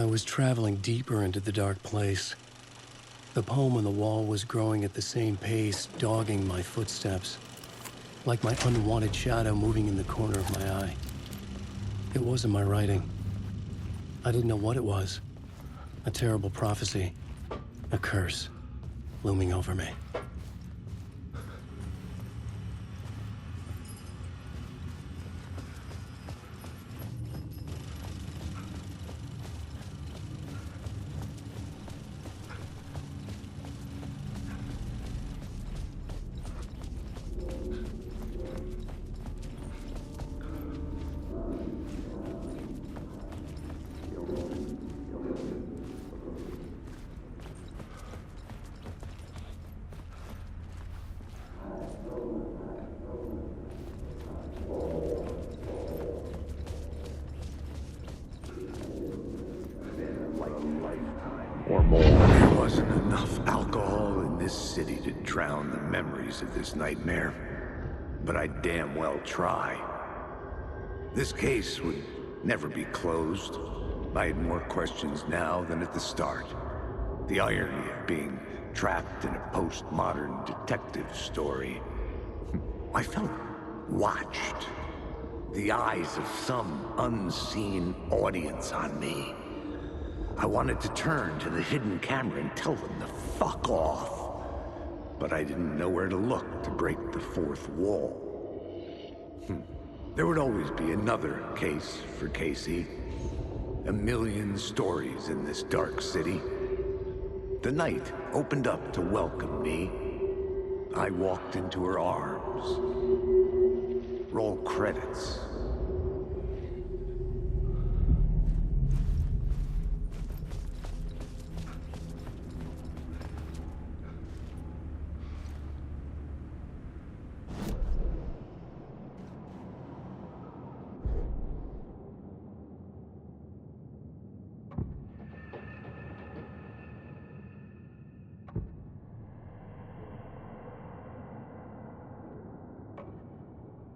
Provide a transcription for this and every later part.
was traveling deeper into the dark place. The poem on the wall was growing at the same pace, dogging my footsteps, like my unwanted shadow moving in the corner of my eye. It wasn't my writing. I didn't know what it was. A terrible prophecy, a curse, looming over me. Or more. There wasn't enough alcohol in this city to drown the memories of this nightmare. But I'd damn well try. This case would never be closed. I had more questions now than at the start. The irony of being trapped in a postmodern detective story. I felt watched. The eyes of some unseen audience on me. I wanted to turn to the hidden camera and tell them to fuck off. But I didn't know where to look to break the fourth wall. There would always be another case for Casey. A million stories in this dark city. The night opened up to welcome me. I walked into her arms. Roll credits.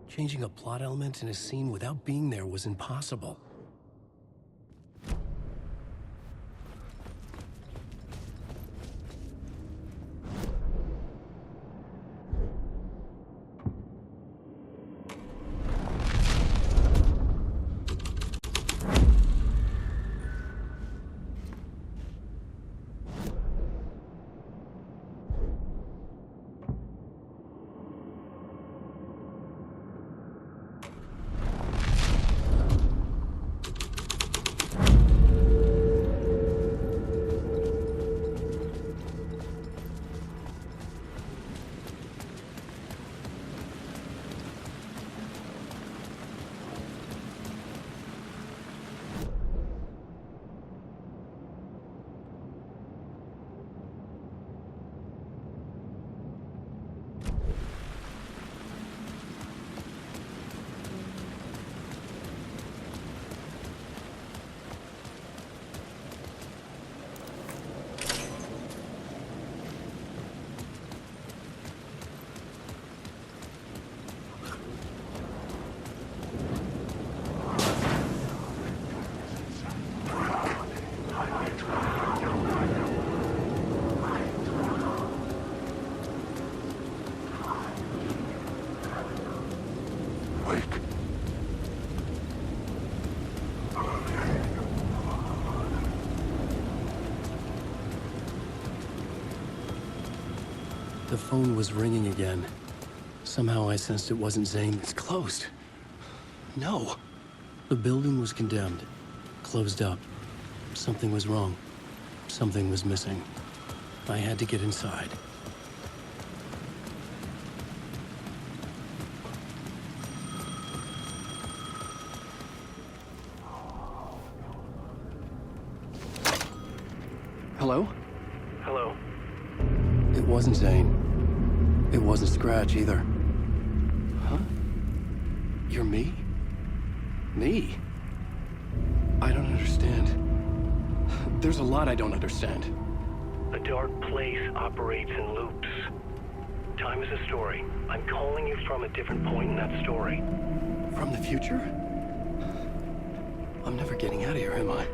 Changing a plot element in a scene without being there was impossible. The phone was ringing again. Somehow I sensed it wasn't Zane. It's closed. No. The building was condemned. Closed up. Something was wrong. Something was missing. I had to get inside. Hello? Hello. It wasn't Zane. It wasn't Scratch either. Huh? You're me? Me? I don't understand. There's a lot I don't understand. A dark place operates in loops. Time is a story. I'm calling you from a different point in that story. From the future? I'm never getting out of here, am I?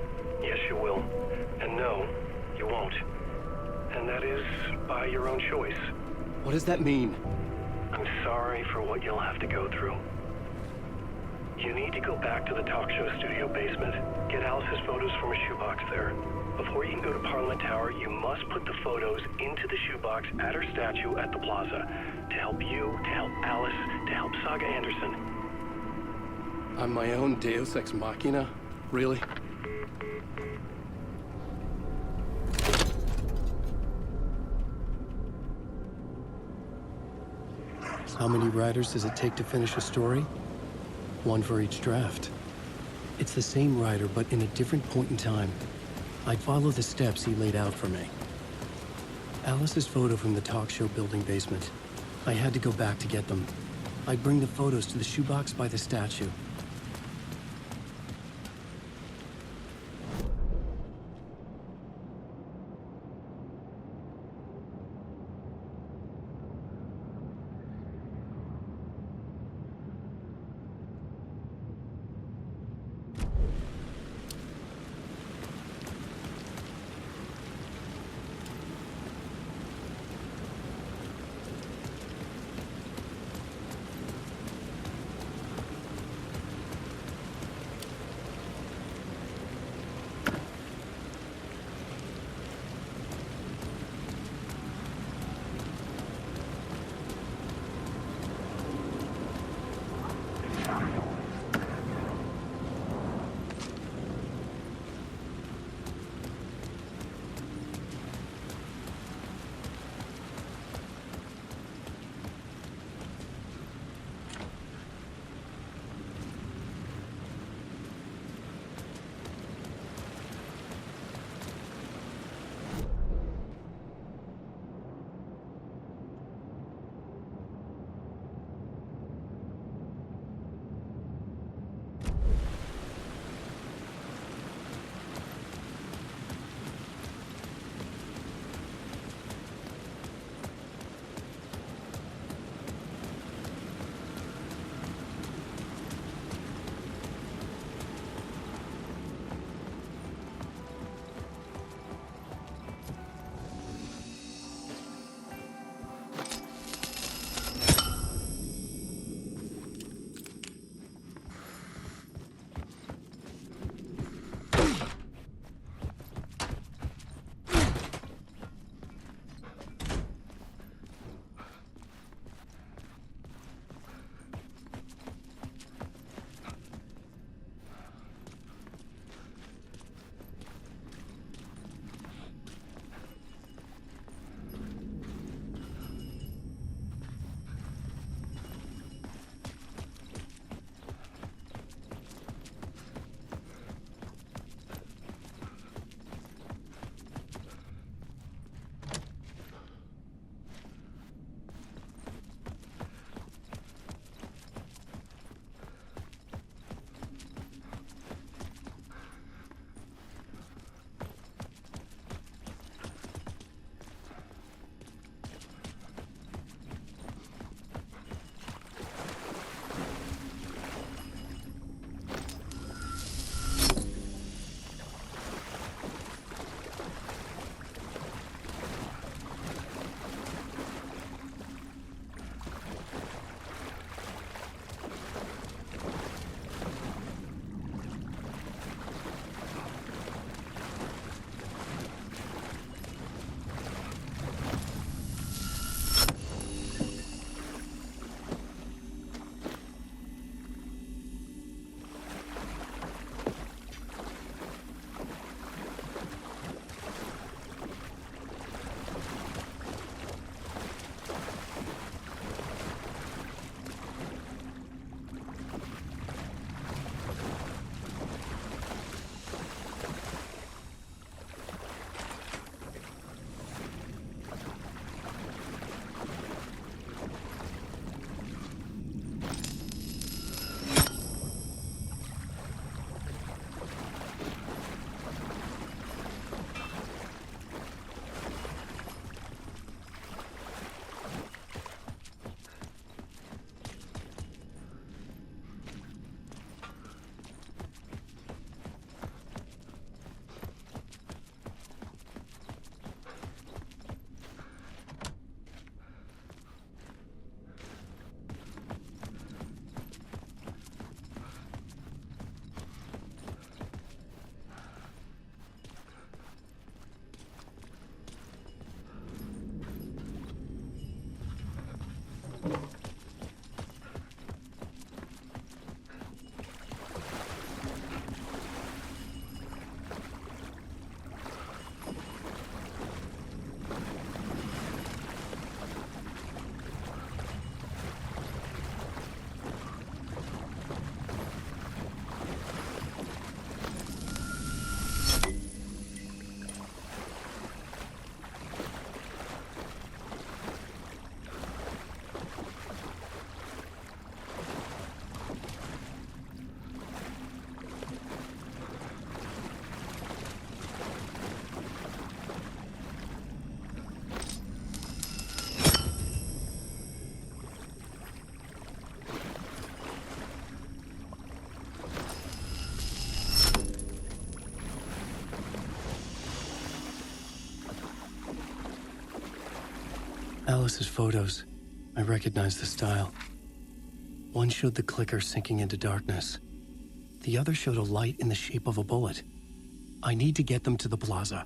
Yes, you will. And no, you won't. And that is by your own choice. What does that mean? I'm sorry for what you'll have to go through. You need to go back to the talk show studio basement. Get Alice's photos from a shoebox there. Before you can go to Parliament Tower, you must put the photos into the shoebox at her statue at the plaza. To help you, to help Alice, to help Saga Anderson. I'm my own Deus Ex Machina? Really? How many writers does it take to finish a story? One for each draft. It's the same writer, but in a different point in time. I'd follow the steps he laid out for me. Alice's photo from the talk show building basement. I had to go back to get them. I'd bring the photos to the shoebox by the statue. Alice's photos. I recognized the style. One showed the clicker sinking into darkness. The other showed a light in the shape of a bullet. I need to get them to the plaza.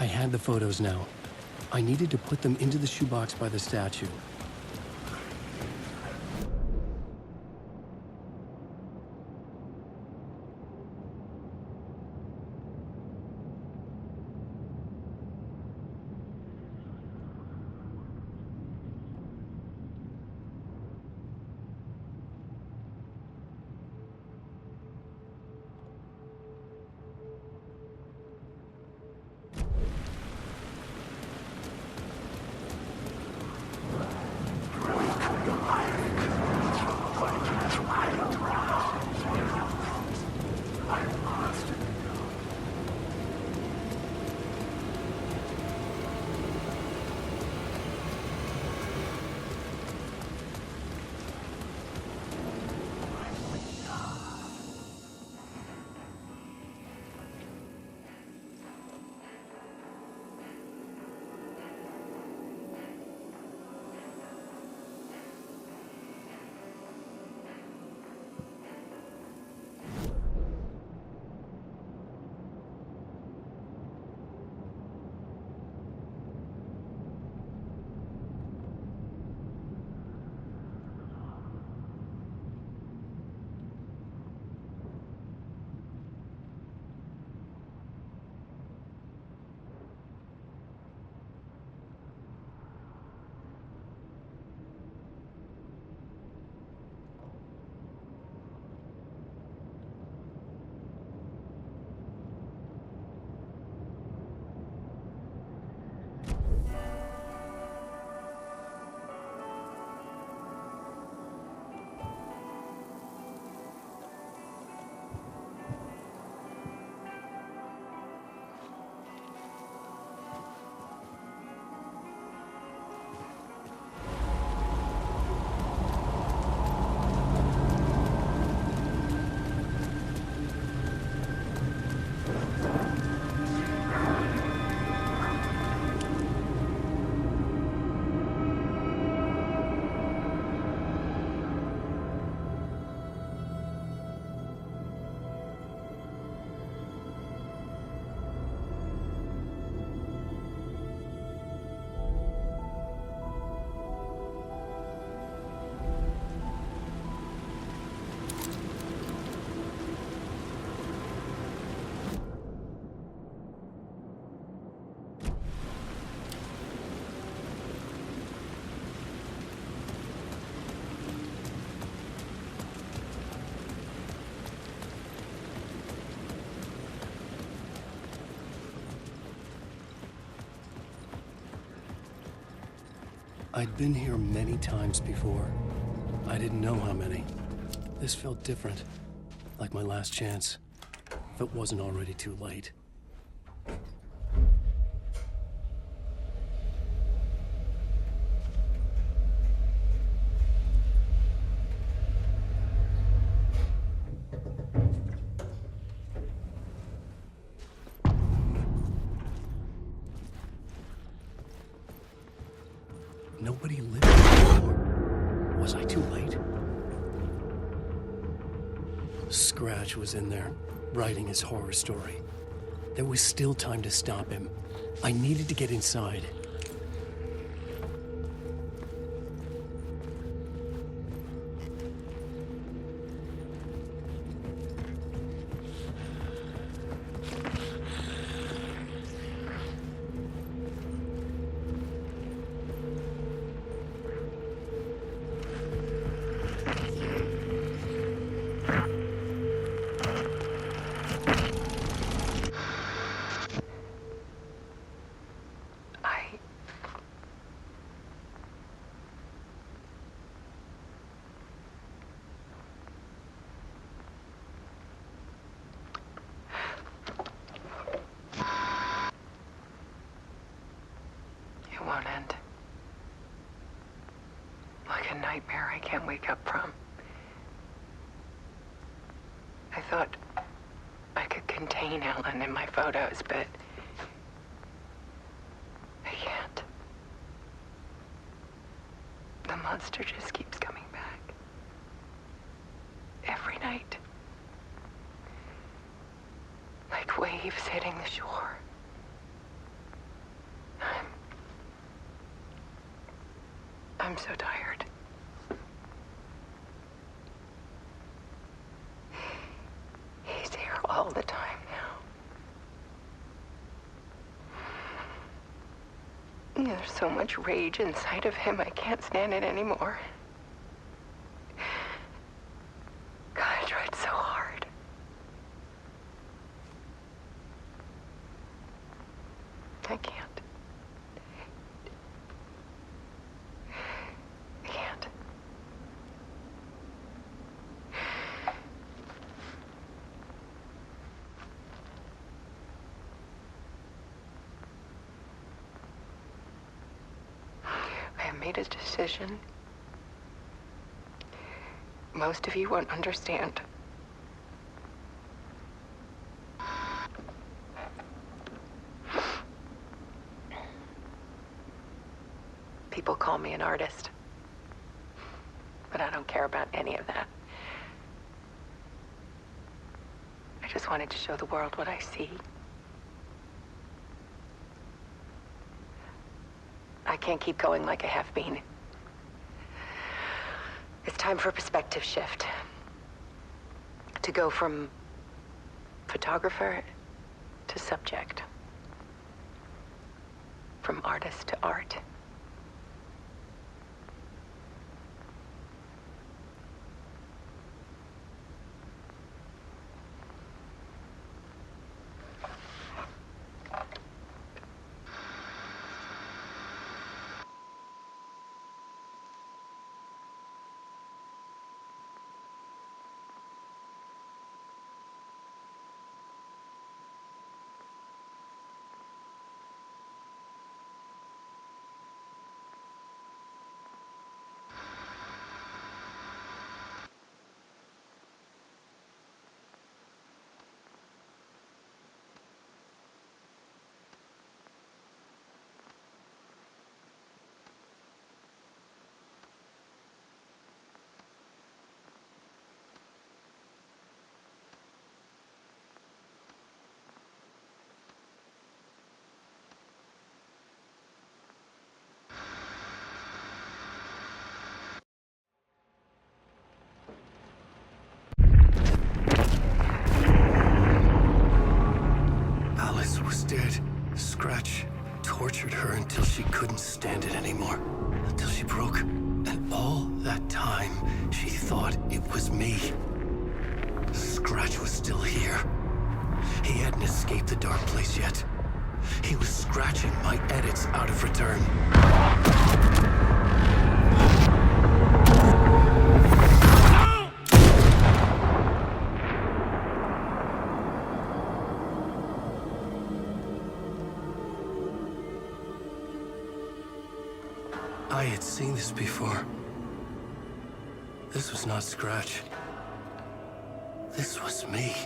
I had the photos now. I needed to put them into the shoebox by the statue. I'd been here many times before. I didn't know how many. This felt different, like my last chance, if it wasn't already too late. Nobody lived there anymore. Was I too late? Scratch was in there, writing his horror story. There was still time to stop him. I needed to get inside. It won't end. Like a nightmare I can't wake up from. I thought I could contain Ellen in my photos, but I can't. The monster just keeps coming back. Every night. Like waves hitting the shore. I'm so tired. He's here all the time now. There's so much rage inside of him, I can't stand it anymore. God, I tried so hard. I can't. I have made a decision. Most of you won't understand. People call me an artist, but I don't care about any of that. I just wanted to show the world what I see. I can't keep going like I have been. It's time for a perspective shift. To go from photographer to subject. From artist to art. Dead. Scratch tortured her until she couldn't stand it anymore. Until she broke. And all that time, she thought it was me. Scratch was still here. He hadn't escaped the dark place yet. He was scratching my edits out of return. I had seen this before. This was not Scratch. This was me.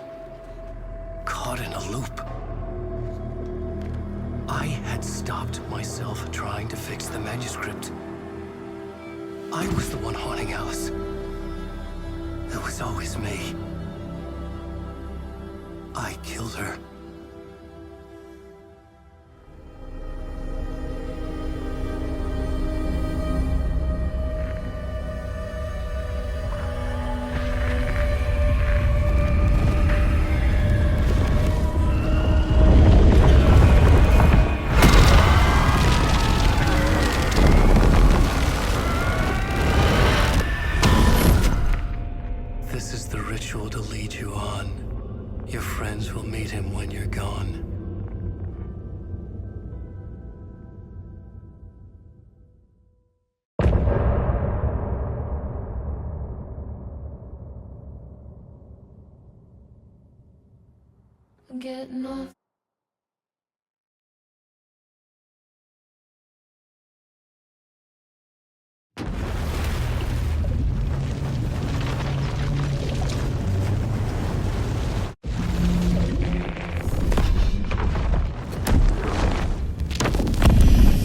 Caught in a loop. I had stopped myself trying to fix the manuscript. I was the one haunting Alice. It was always me. I killed her. This is the ritual to lead you on. Your friends will meet him when you're gone. Getting off.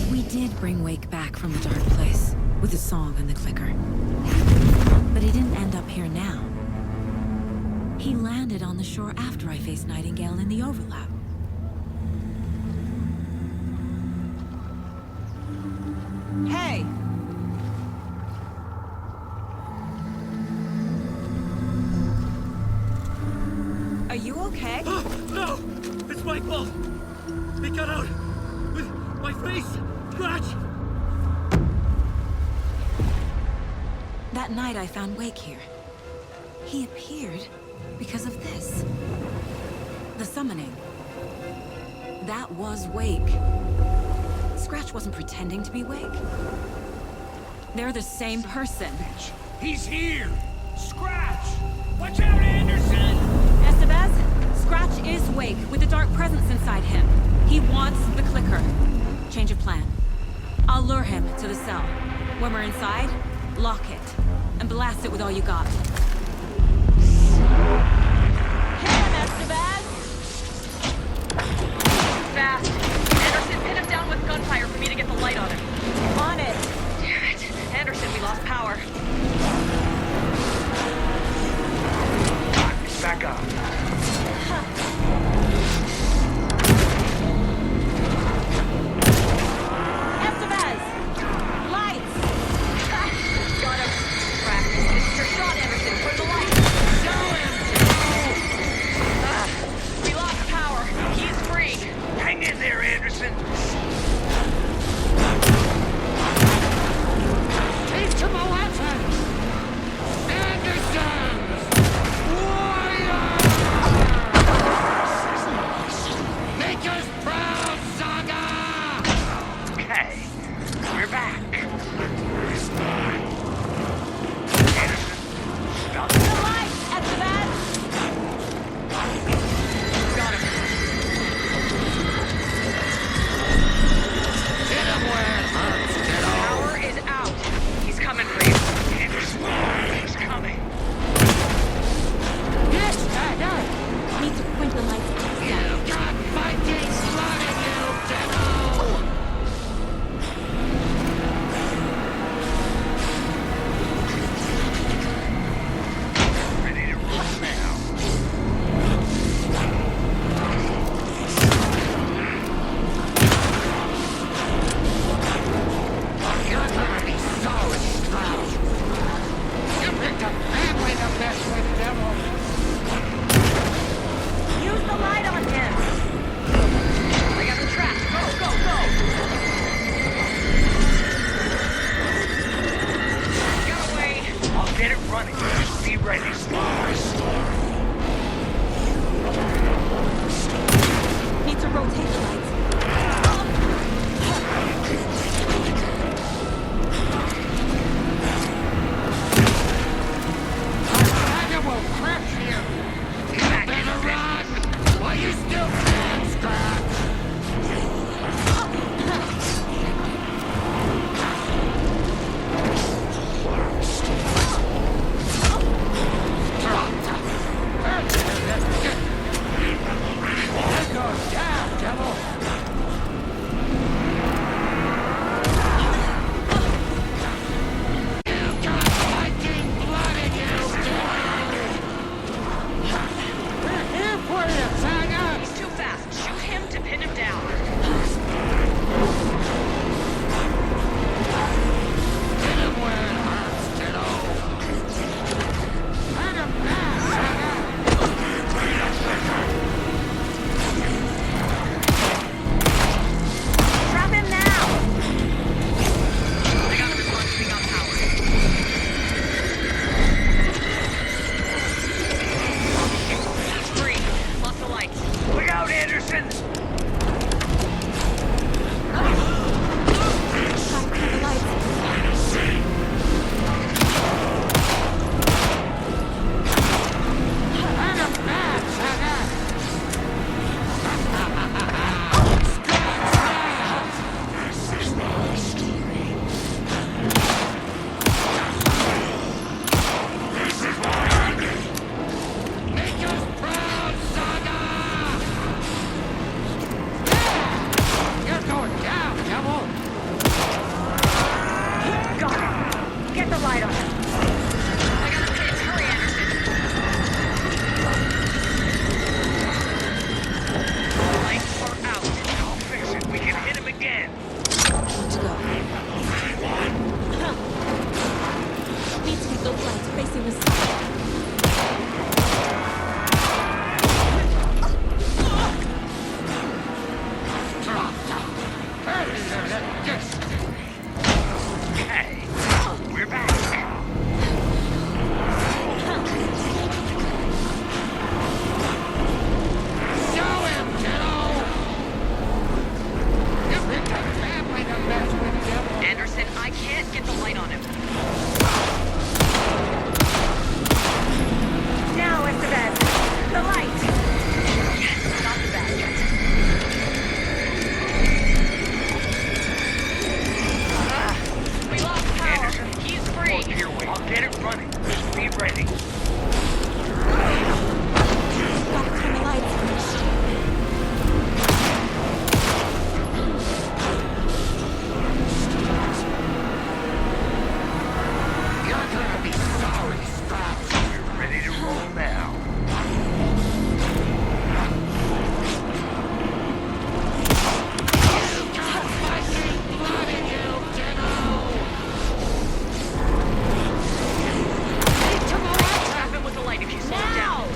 We did bring Wake back from the dark place, with the song and the clicker. But he didn't end up here now. He landed on the shore after I faced Nightingale in the overlap. Hey! Are you okay? No! It's my fault! It got out! With my face! Scratch! That night I found Wake here. He appeared because of this. The summoning. That was Wake. Scratch wasn't pretending to be Wake. They're the same person. He's here! Scratch! Watch out, Anderson! Estevez, Scratch is Wake with a dark presence inside him. He wants the clicker. Change of plan. I'll lure him to the cell. When we're inside, lock it. And blast it with all you got. Hit him, Estevez! Fast. Anderson, pin him down with gunfire for me to get the light on him. On it! Damn it. Anderson, we lost power. Back up. Estevez! Lights! Got him. Crap. This is your shot, Anderson. Turn the light. Show him! We lost power. He's free. Hang in there, Anderson! Hey, we're back. Show him, kiddo! You picked a family to mess with, kiddo. Anderson, I can't get the light on him. Now, Estevez, the light. Yes, not the basket. We lost power. Anderson, He's free. Look your way. I'll get it running. Just be ready. Gotta turn the lights. You're gonna be sorry, Scraps. We're ready to roll now. You got fucking blood in you, kiddo! Trap him with the light if you slow him down.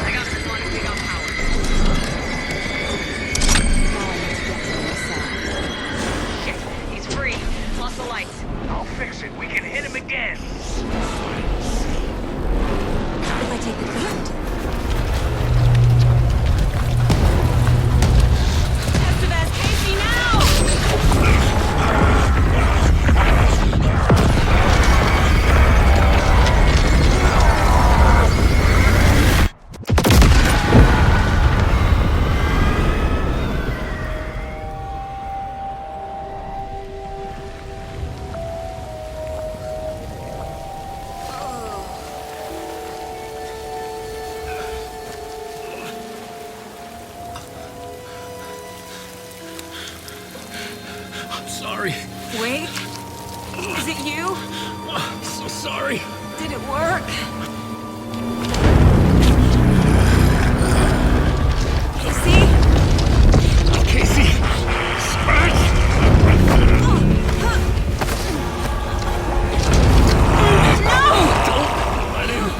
I got this one to pick up power. Shit, he's free. Lost the lights. I'll fix it. We can hit him again. If I take the current. Estevez, Casey, now! I'm sorry. Wait. Is it you? I'm so sorry. Did it work? Casey? Casey! Scratch! Don't let him.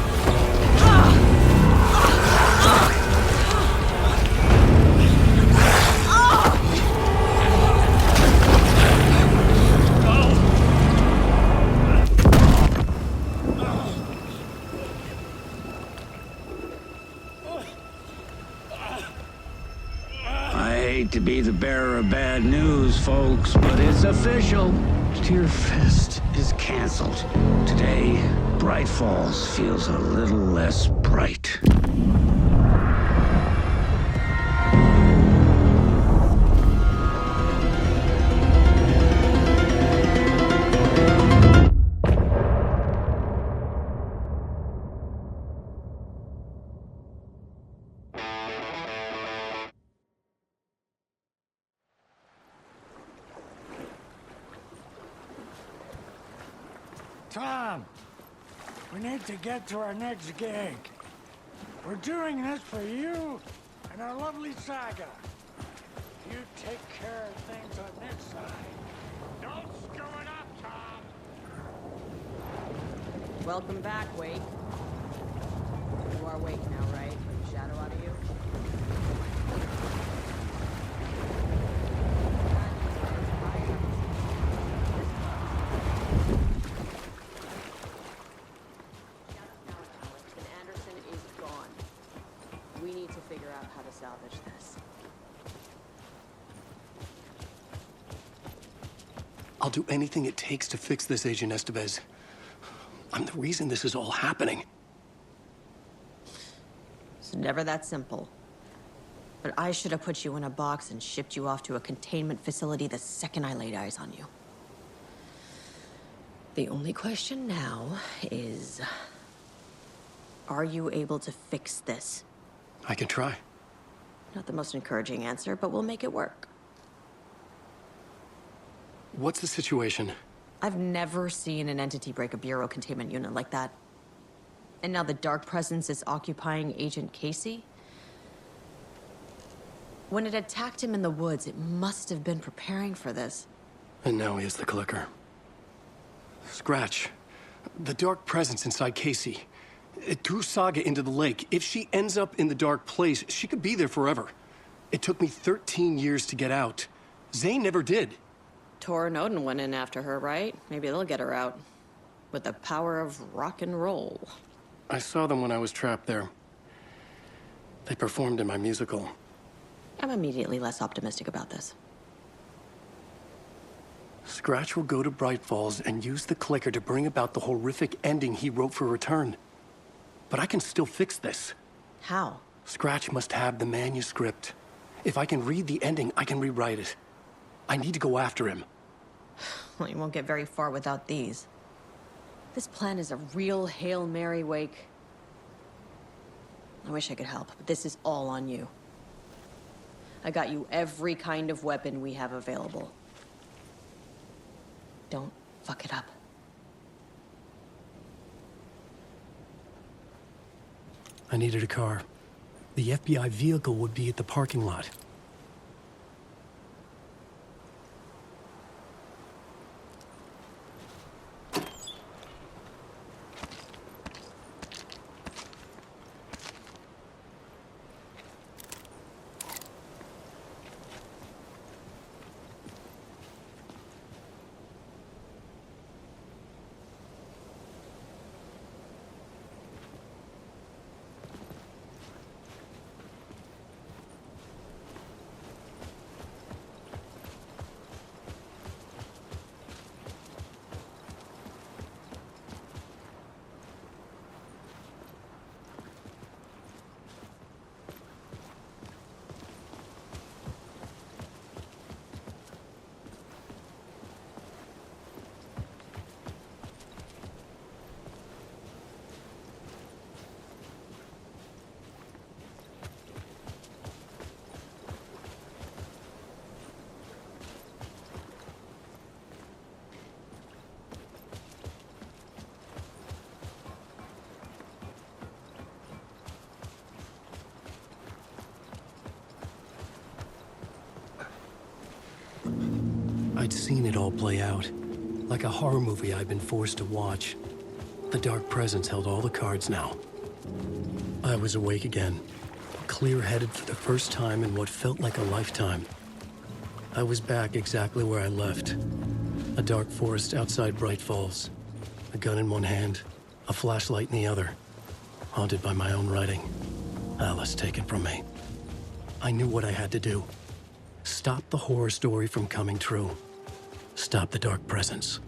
I hate to be the bearer of bad news, folks, but it's official. Tearfest is canceled. Today, Bright Falls feels a little less bright. Tom, we need to get to our next gig. We're doing this for you and our lovely saga. You take care of things on this side. Don't screw it up, Tom! Welcome back, Wake. You are Wake now, right? With the shadow out of you? And Anderson is gone. We need to figure out how to salvage this. I'll do anything it takes to fix this, Agent Estevez. I'm the reason this is all happening. It's never that simple. But I should have put you in a box and shipped you off to a containment facility the second I laid eyes on you. The only question now is... are you able to fix this? I can try. Not the most encouraging answer, but we'll make it work. What's the situation? I've never seen an entity break a bureau containment unit like that. And now the Dark Presence is occupying Agent Casey? When it attacked him in the woods, it must have been preparing for this. And now he has the clicker. Scratch. The Dark Presence inside Casey. It threw Saga into the lake. If she ends up in the dark place, she could be there forever. It took me 13 years to get out. Zane never did. Tor and Odin went in after her, right? Maybe they'll get her out. With the power of rock and roll. I saw them when I was trapped there. They performed in my musical. I'm immediately less optimistic about this. Scratch will go to Bright Falls and use the clicker to bring about the horrific ending he wrote for Return. But I can still fix this. How? Scratch must have the manuscript. If I can read the ending, I can rewrite it. I need to go after him. Well, you won't get very far without these. This plan is a real Hail Mary, Wake. I wish I could help, but this is all on you. I got you every kind of weapon we have available. Don't fuck it up. I needed a car. The FBI vehicle would be at the parking lot. I'd seen it all play out. Like a horror movie I'd been forced to watch. The Dark Presence held all the cards now. I was awake again, clear-headed for the first time in what felt like a lifetime. I was back exactly where I left. A dark forest outside Bright Falls. A gun in one hand, a flashlight in the other. Haunted by my own writing. Alice taken from me. I knew what I had to do. Stop the horror story from coming true. Stop the Dark Presence.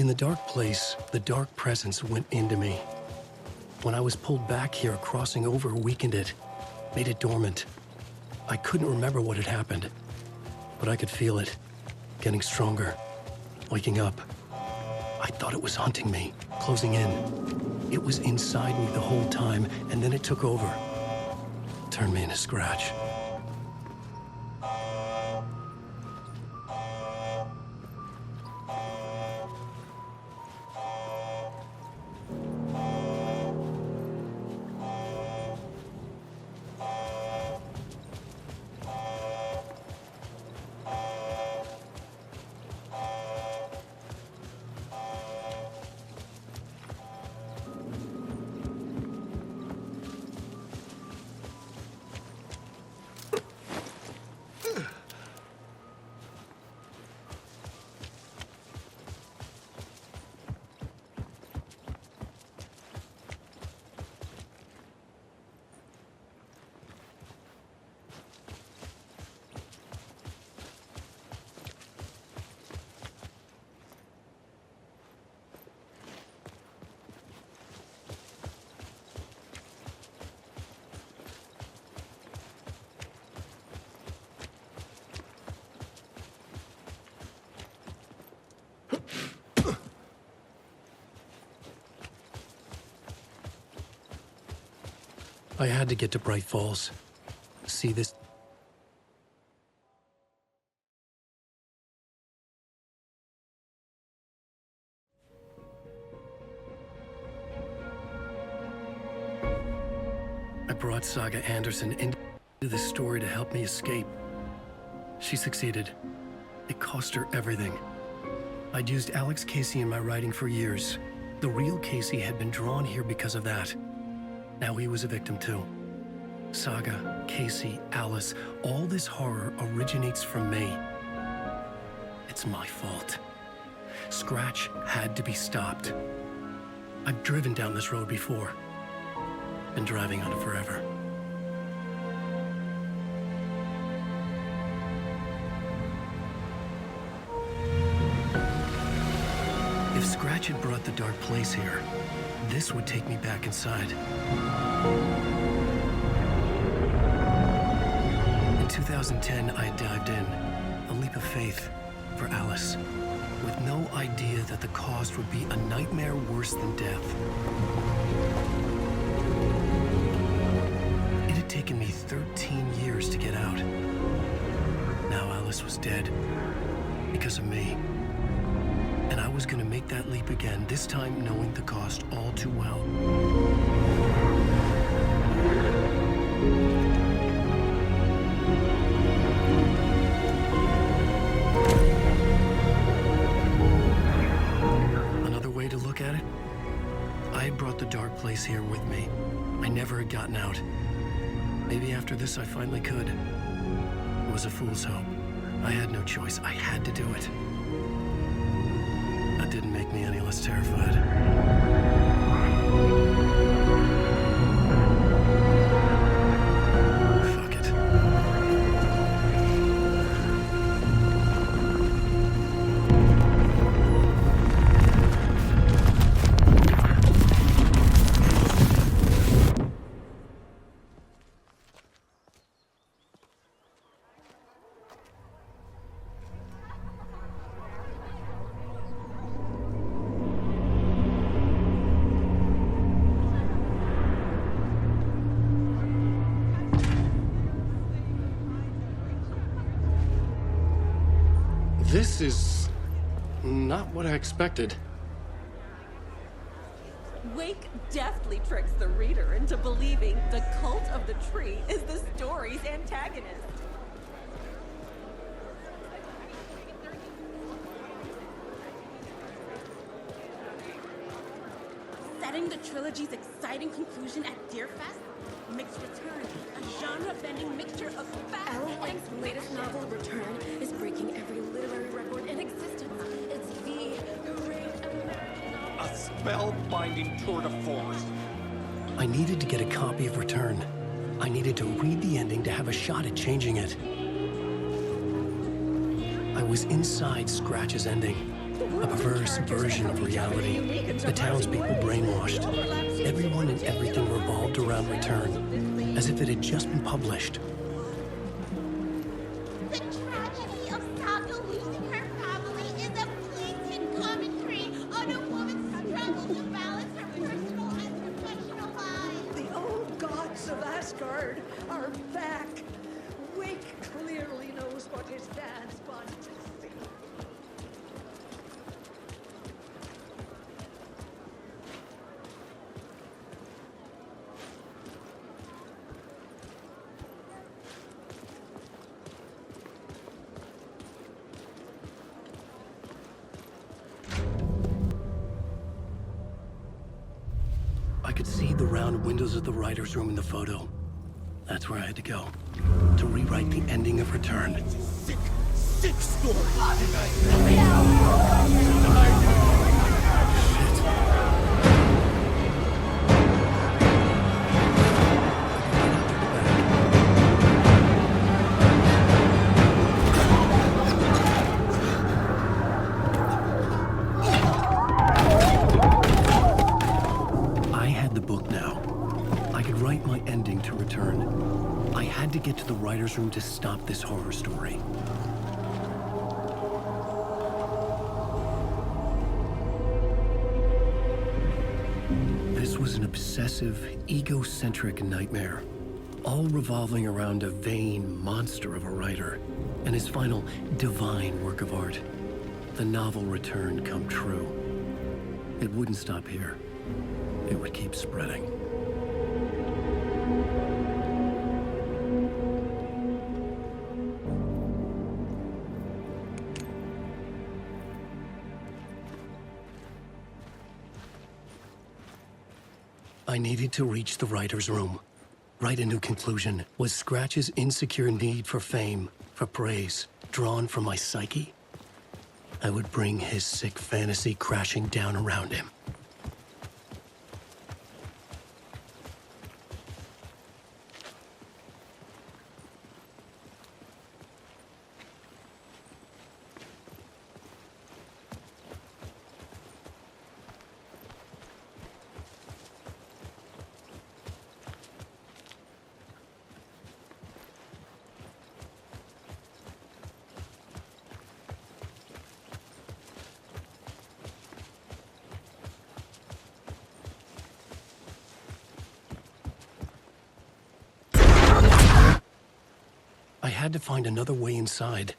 In the dark place, the dark presence went into me. When I was pulled back here, crossing over weakened it, made it dormant. I couldn't remember what had happened, but I could feel it, getting stronger, waking up. I thought it was hunting me, closing in. It was inside me the whole time, and then it took over. Turned me into Scratch. I had to get to Bright Falls. See this? I brought Saga Anderson into this story to help me escape. She succeeded. It cost her everything. I'd used Alex Casey in my writing for years. The real Casey had been drawn here because of that. Now he was a victim too. Saga, Casey, Alice, all this horror originates from me. It's my fault. Scratch had to be stopped. I've driven down this road before. Been driving on it forever. If Scratch had brought the dark place here, this would take me back inside. In 2010, I dived in, a leap of faith for Alice, with no idea that the cost would be a nightmare worse than death. It had taken me 13 years to get out. Now Alice was dead, because of me. And I was gonna make that leap again, this time knowing the cost all too well. Another way to look at it, I had brought the dark place here with me. I never had gotten out. Maybe after this I finally could. It was a fool's hope. I had no choice. I had to do it. That didn't make me any less terrified. Fuck it. This is not what I expected. Wake deftly tricks the reader into believing the cult of the tree is the story's antagonist. Setting the trilogy's exciting conclusion at Deerfest? Mixed Return, a genre-bending mixture of fact Alan and Wake's latest novel, Return, is breaking every literary record in existence. It's the great American novel. A spellbinding tour de force. I needed to get a copy of Return. I needed to read the ending to have a shot at changing it. I was inside Scratch's ending. A perverse version of reality. The townspeople brainwashed. Everyone and everything revolved around Return, as if it had just been published. The tragedy of Saga losing her family is a blatant commentary on a woman's struggle to balance her personal and professional lives. The old gods of Asgard are back. Wake clearly knows what his dance wants to see. I could see the round windows of the writer's room in the photo. That's where I had to go. To rewrite the ending of Return. Sick story. I had the book now. I could write my ending to Return. I had to get to the writer's room to stop this horror story. This was an obsessive, egocentric nightmare, all revolving around a vain monster of a writer and his final divine work of art, the novel Return come true. It wouldn't stop here. It would keep spreading. I needed to reach the writer's room. Write a new conclusion. Was Scratch's insecure need for fame, for praise, drawn from my psyche? I would bring his sick fantasy crashing down around him. I had to find another way inside.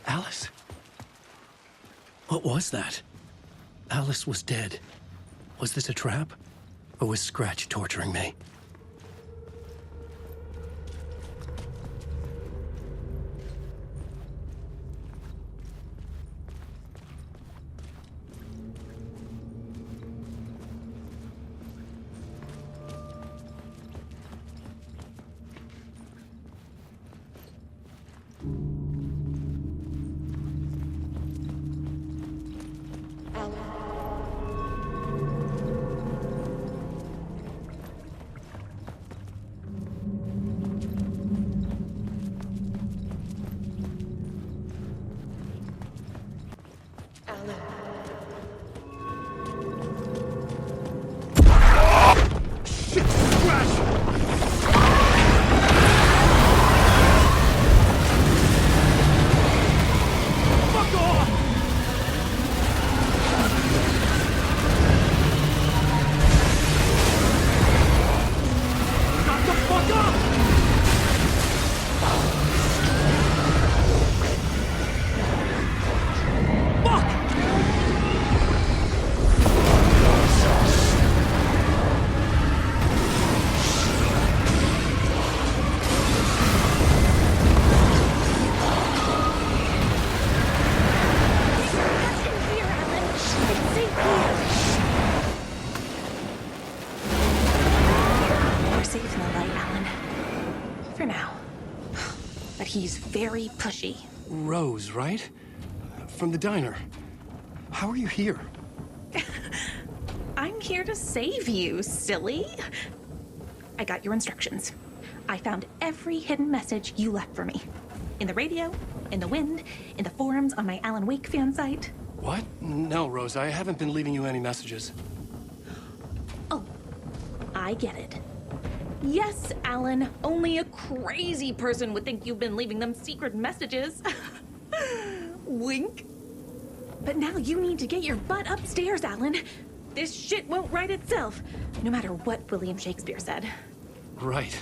Alice? What was that? Alice was dead. Was this a trap? Or was Scratch torturing me? He's very pushy. Rose, right? From the diner. How are you here? I'm here to save you, silly. I got your instructions. I found every hidden message you left for me. In the radio, in the wind, in the forums on my Alan Wake fan site. What? No, Rose, I haven't been leaving you any messages. Oh, I get it. Yes, Alan, only a crazy person would think you've been leaving them secret messages. Wink. But now you need to get your butt upstairs, Alan. This shit won't right itself, no matter what William Shakespeare said. Right.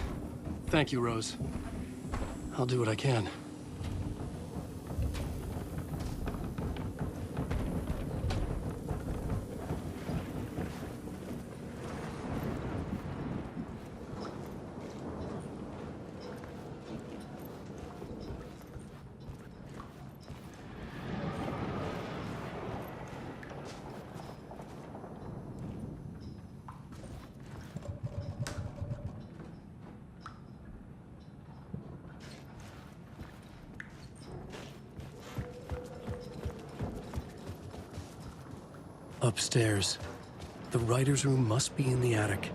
Thank you, Rose. I'll do what I can. Upstairs. The writer's room must be in the attic.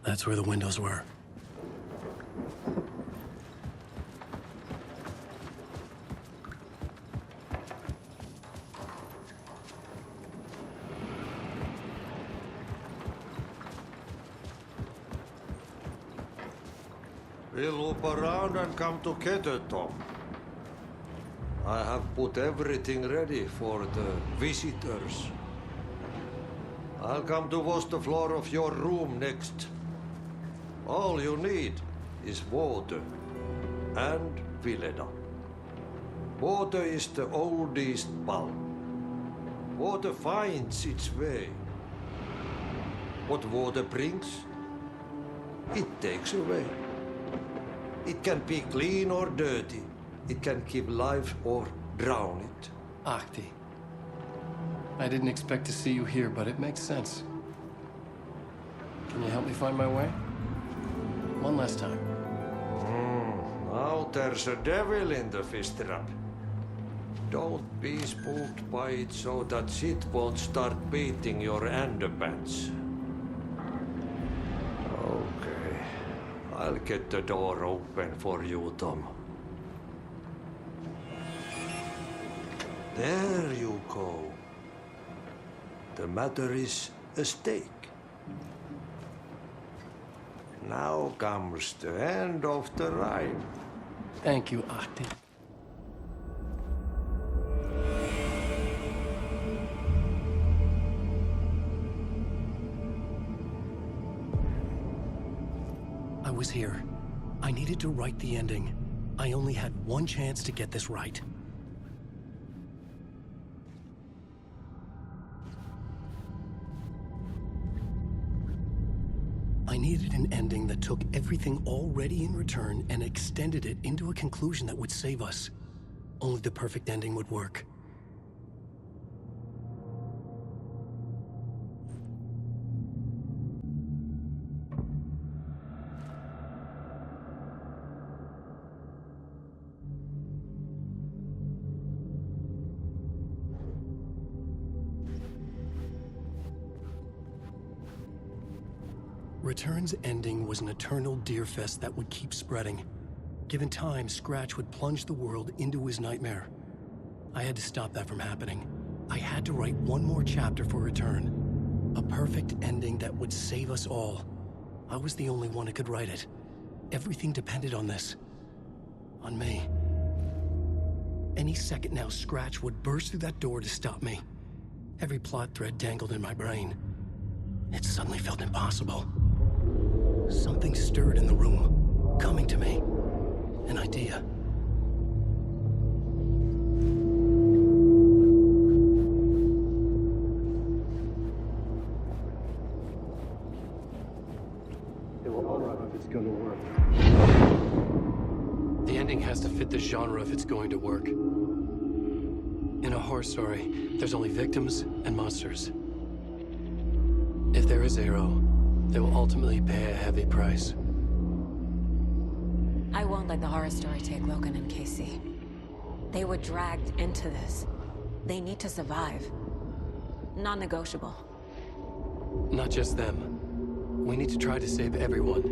That's where the windows were. We'll loop around and come together, Tom. I have put everything ready for the visitors. I'll come to wash the floor of your room next. All you need is water and Vileda. Water is the oldest bulb. Water finds its way. What water brings, it takes away. It can be clean or dirty. It can keep life or drown it. Ahti. I didn't expect to see you here, but it makes sense. Can you help me find my way? One last time. Now there's a devil in the fish trap. Don't be spooked by it so that shit won't start beating your underpants. Okay. I'll get the door open for you, Tom. There you go. The matter is a stake. Now comes the end of the ride. Thank you, Ahti. I was here. I needed to write the ending. I only had one chance to get this right. I needed an ending that took everything already in return and extended it into a conclusion that would save us. Only the perfect ending would work. Return's ending was an eternal deerfest that would keep spreading. Given time, Scratch would plunge the world into his nightmare. I had to stop that from happening. I had to write one more chapter for Return. A perfect ending that would save us all. I was the only one who could write it. Everything depended on this. On me. Any second now, Scratch would burst through that door to stop me. Every plot thread dangled in my brain. It suddenly felt impossible. Something stirred in the room, coming to me. An idea. It will all right if it's going to work. The ending has to fit the genre if it's going to work. In a horror story, there's only victims and monsters. If there is Arrow, they will ultimately pay a heavy price. I won't let the horror story take Logan and Casey. They were dragged into this. They need to survive. Non-negotiable. Not just them. We need to try to save everyone.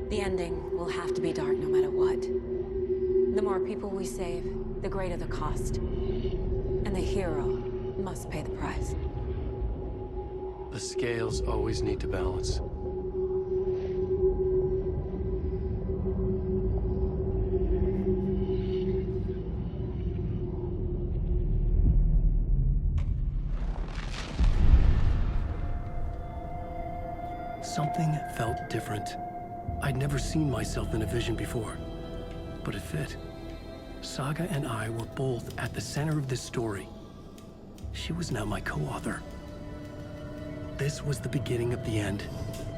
The ending will have to be dark no matter what. The more people we save, the greater the cost. And the hero must pay the price. The scales always need to balance. Something felt different. I'd never seen myself in a vision before, but it fit. Saga and I were both at the center of this story. She was now my co-author. This was the beginning of the end.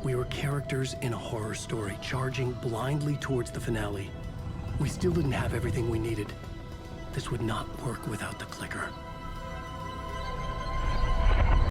We were characters in a horror story, charging blindly towards the finale. We still didn't have everything we needed. This would not work without the clicker.